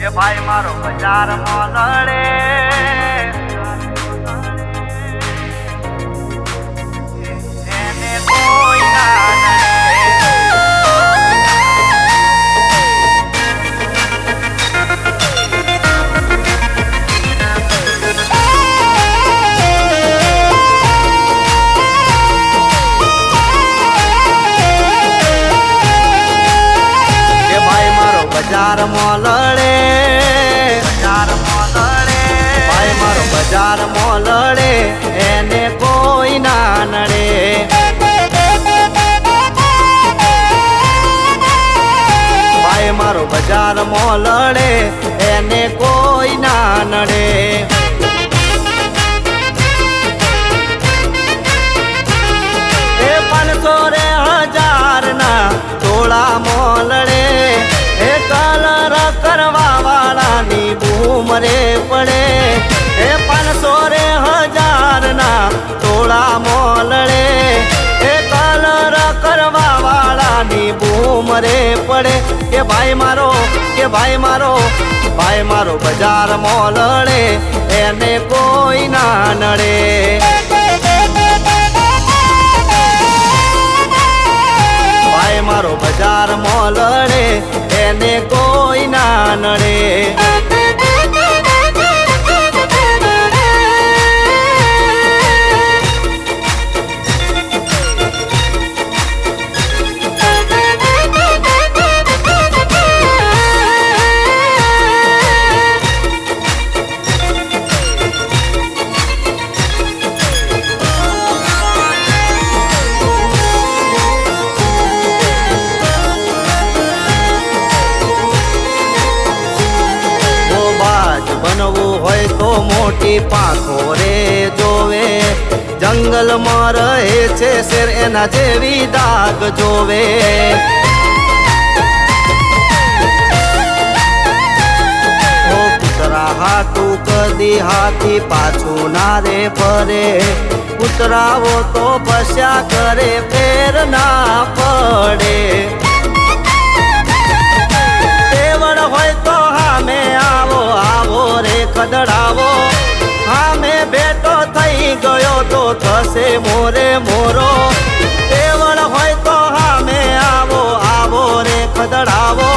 કે ભાઈ મારો બજારમાં લડે એને કોઈ ના નડે. બજારમાં લડે ભાઈ મારો બજારમાં લડે એને કોઈ ના નડે. ભાઈ મારો બજારમાં લડે એને કોઈ ના નડે. એ 500 રે 1000 ના ટોળામાં લડે એ કલર કરવા વાળાની બૂમ રે પડે. એ 500 રે 1000 ના ટોળામાં લડે એ કલર કરવા વાળાની બૂમ રે પડે. કે ભાઈ મારો ભાઈ મારો બજારમાં લડે એને કોઈ ના નડે. ભાઈ મારો બજારમાં લડે એને કોઈ ના નડે. બનવું હોય તો મોટી પાંખો રે જોવે. જંગલમાં રહે છે શેર એના જેવી દાગ જોવે. ઓ કૂતરા હાટું કદી હાથી પાછું ના રે ફરે. કૂતરાવો તો પસ્યા કરે ફેર ના પડે. તેવડ હોય તો હામે આવો રે ખદડાવો. હામે બેટો થઈ ગયો તો થશે મોરે મોરો. તેવડ હોય તો હામે આવો રે ખદડાવો.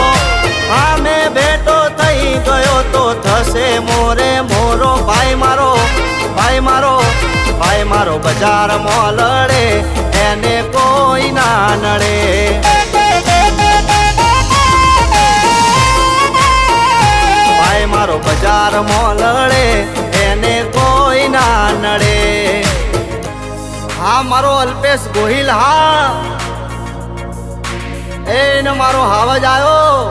હામે બેટો થઈ ગયો તો થશે મોરે મોરો. ભાઈ મારો બજારમાં લડે એને કોઈ ના નડે. ભાઈ મારો બજારમાં લડે એને કોઈ ના નડે. હા મારો અલ્પેશ ગોહિલ. હા એને મારો હાવજ આવ્યો.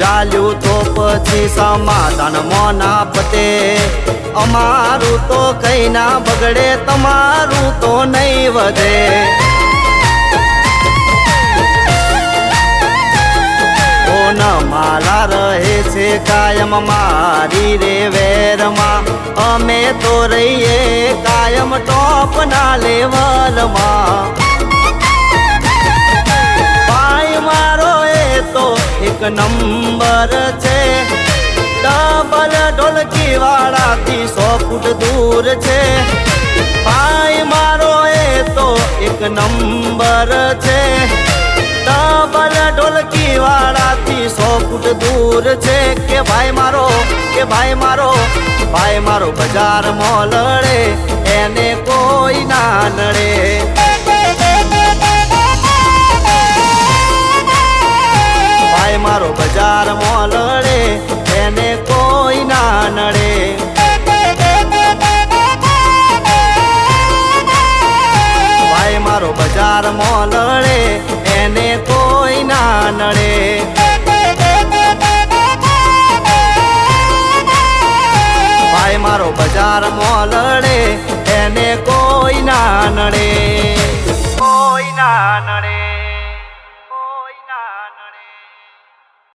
ચાલ્યું તો પછી સમાધાન મોના પતે. અમારું તો કઈ ના બગડે તમારું તો નહીં વધે. ઓન માલા રહે છે કાયમ મારી રે વેરમાં. અમે તો રહીએ કાયમ ટોપ ના લેવલમાં. ભાઈ મારો તો એક નંબર છે. ડબલ ઢોલકી વાળાથી 100 ફૂટ દૂર છે. ભાઈ મારો તો એક નંબર છે. ડબલ ઢોલકી વાળાથી 100 ફૂટ દૂર છે. કે ભાઈ મારો બજારમાં લડે એને કોઈ ના નડે. ભાઈ મારો બજારમાં લડે એને કોઈ ના નડે. ભાઈ મારો બજારમાં લડે એને કોઈ ના નડે. ભાઈ મારો બજારમાં લડે એને કોઈ ના નડે. નડે